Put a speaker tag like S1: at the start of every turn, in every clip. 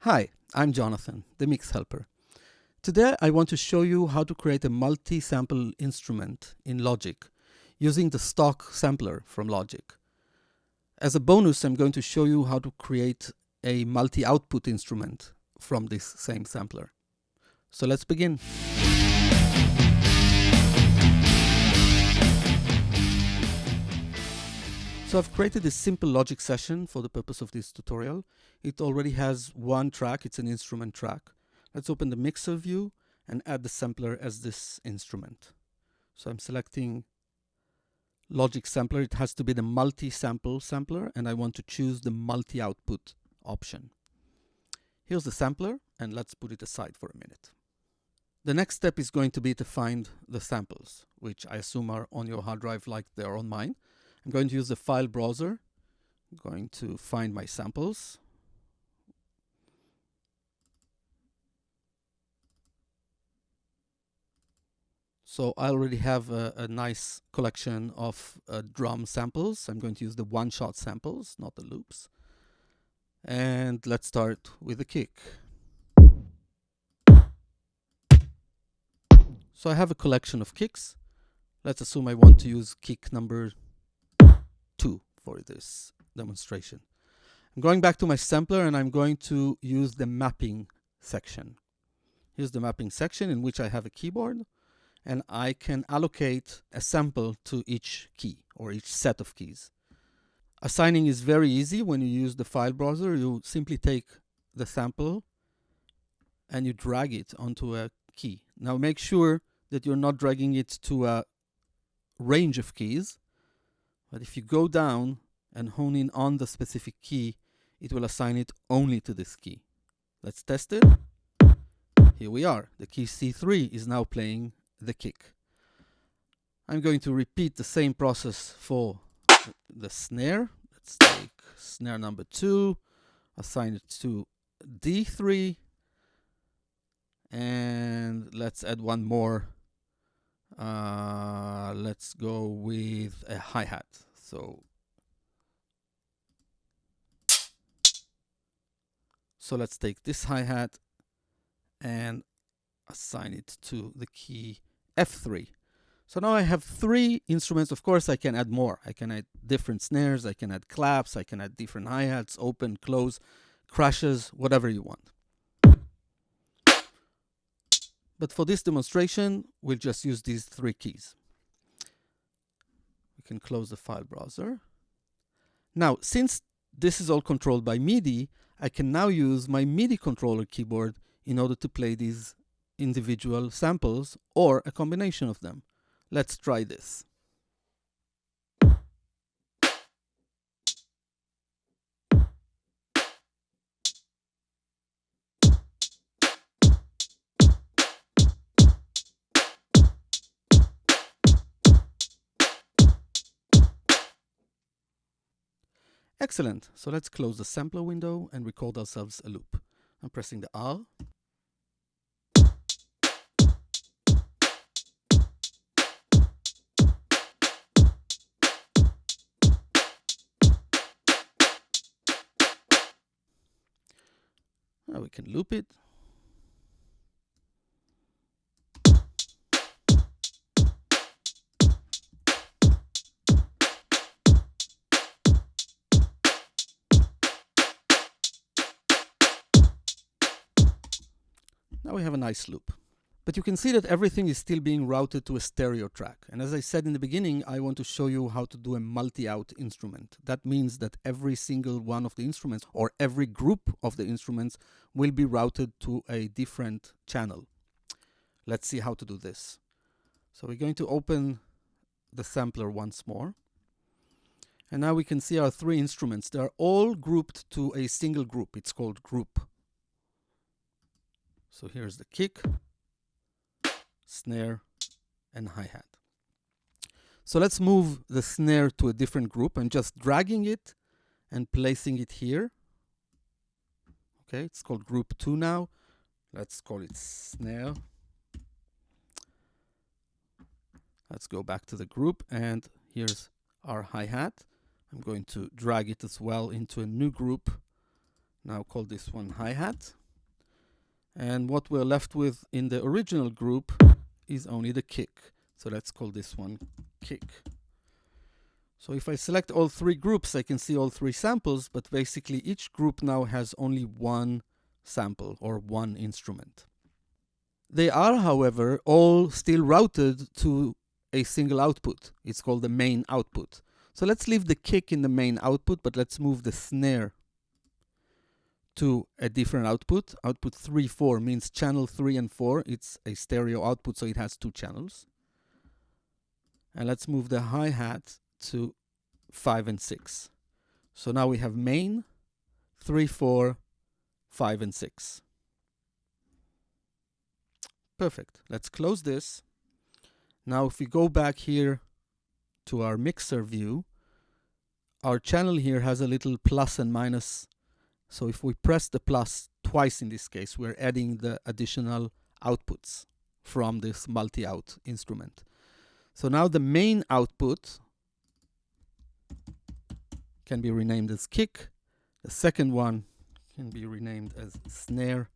S1: Hi, I'm Jonathan, the Mix Helper. Today I want to show you how to create a multi-sample instrument in Logic using the stock sampler from Logic. As a bonus, I'm going to show you how to create a multi-output instrument from this same sampler. So let's begin. So I've created a simple Logic session for the purpose of this tutorial. It already has one track, it's an instrument track. Let's open the mixer view and add the sampler as this instrument. So I'm selecting Logic sampler. It has to be the multi-sample sampler, and I want to choose the multi-output option. Here's the sampler, and let's put it aside for a minute. The next step is going to be to find the samples, which I assume are on your hard drive like they are on mine. I'm going to use the file browser. I'm going to find my samples. So I already have a nice collection of drum samples. I'm going to use the one-shot samples, not the loops. And let's start with the kick. So I have a collection of kicks. Let's assume I want to use kick number 2 for this demonstration. I'm going back to my sampler and I'm going to use the mapping section. Here's the mapping section in which I have a keyboard, and I can allocate a sample to each key or each set of keys. Assigning is very easy when you use the file browser. You simply take the sample and you drag it onto a key. Now make sure that you're not dragging it to a range of keys, but if you go down and hone in on the specific key, it will assign it only to this key. Let's test it. Here we are. The key C3 is now playing the kick. I'm going to repeat the same process for the snare. Let's take snare number 2, assign it to D3, and let's add one more. Let's go with a hi-hat. So let's take this hi-hat and assign it to the key F3. So now I have 3 instruments. Of course, I can add more. I can add different snares, I can add claps, I can add different hi-hats, open, close, crashes, whatever you want. But for this demonstration, we'll just use these 3 keys. We can close the file browser. Now, since this is all controlled by MIDI, I can now use my MIDI controller keyboard in order to play these individual samples or a combination of them. Let's try this. Excellent. So let's close the sampler window and record ourselves a loop. I'm pressing the R. Now we can loop it. Now we have a nice loop. But you can see that everything is still being routed to a stereo track. And as I said in the beginning, I want to show you how to do a multi-out instrument. That means that every single one of the instruments or every group of the instruments will be routed to a different channel. Let's see how to do this. So we're going to open the sampler once more. And now we can see our 3 instruments. They are all grouped to a single group. It's called group. So here's the kick, snare, and hi-hat. So let's move the snare to a different group. I'm just dragging it and placing it here. Okay, it's called group 2 now. Let's call it snare. Let's go back to the group, and here's our hi-hat. I'm going to drag it as well into a new group Now call this one hi-hat. And what we're left with in the original group is only the kick. So let's call this one kick. So if I select all three groups, I can see all three samples, but basically each group now has only one sample or one instrument. They are, however, all still routed to a single output. It's called the main output. So let's leave the kick in the main output, but let's move the snare to a different output. Output 3, 4 means channel 3 and 4. It's a stereo output, so it has two channels. And let's move the hi-hat to 5 and 6. So now we have main, 3, 4, 5, and 6. Perfect. Let's close this. Now if we go back here to our mixer view, our channel here has a little plus and minus. So if we press the plus twice in this case, we're adding the additional outputs from this multi-out instrument. So now the main output can be renamed as kick. The second one can be renamed as snare.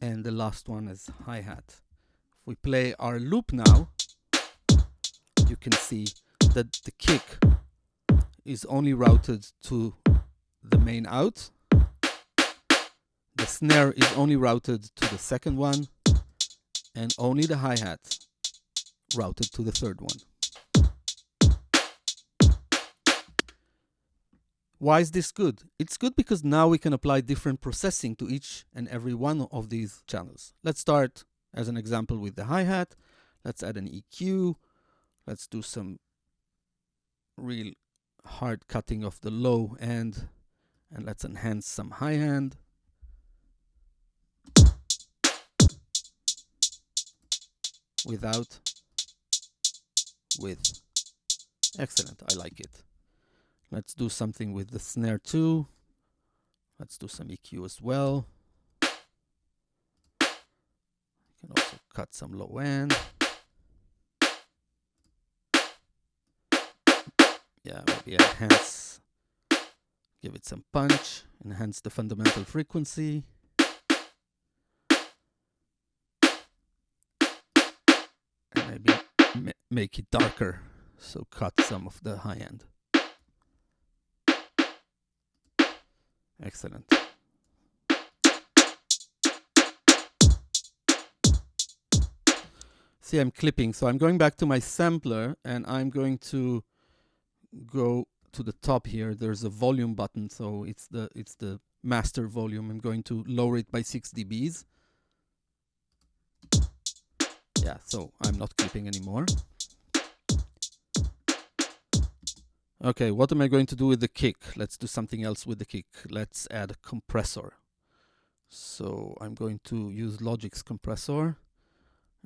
S1: And the last one as hi-hat. If we play our loop now, you can see that the kick is only routed to the main out. The snare is only routed to the second one, and only the hi-hat routed to the third one. Why is this good? It's good because now we can apply different processing to each and every one of these channels. Let's start as an example with the hi-hat. Let's add an EQ. Let's do some real hard cutting of the low end, and let's enhance some high end. Without, with. Excellent, I like it. Let's do something with the snare too. Let's do some EQ as well. You can also cut some low end. Yeah, maybe enhance, give it some punch, enhance the fundamental frequency. And maybe make it darker, so cut some of the high end. Excellent. See, I'm clipping, so I'm going back to my sampler and I'm going to go to the top here. There's a volume button, so it's the master volume. I'm going to lower it by 6 dBs. Yeah, so I'm not clipping anymore. Okay, what am I going to do with the kick? Let's do something else with the kick. Let's add a compressor. So I'm going to use Logic's compressor.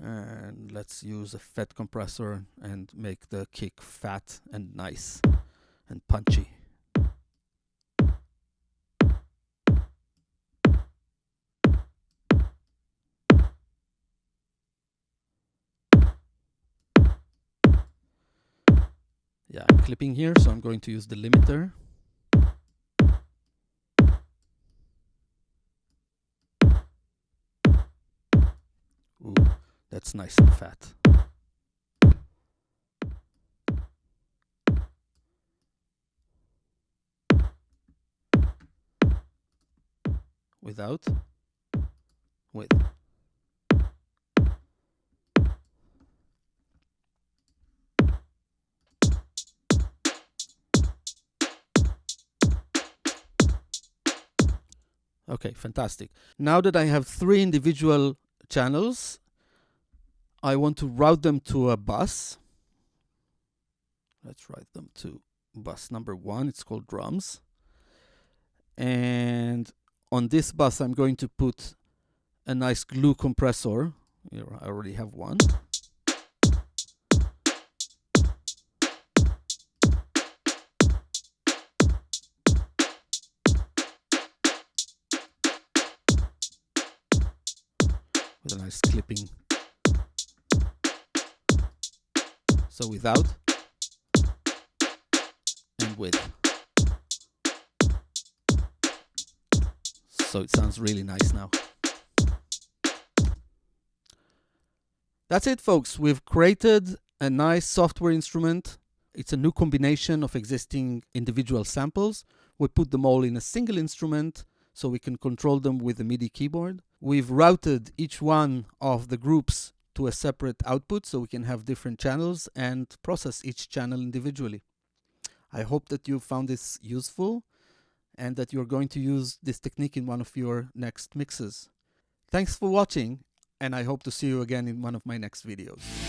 S1: And let's use a fat compressor and make the kick fat and nice and punchy. Yeah, I'm clipping here, so I'm going to use the limiter. Ooh, that's nice and fat. Without, with. Okay, fantastic. Now that I have 3 individual channels, I want to route them to a bus. Let's route them to bus number 1. It's called drums. And on this bus, I'm going to put a nice glue compressor. Here, I already have one. With a nice clipping. So without and with. So it sounds really nice now. That's it, folks. We've created a nice software instrument. It's a new combination of existing individual samples. We put them all in a single instrument so we can control them with a MIDI keyboard. We've routed each one of the groups to a separate output so we can have different channels and process each channel individually. I hope that you found this useful and that you're going to use this technique in one of your next mixes. Thanks for watching, and I hope to see you again in one of my next videos.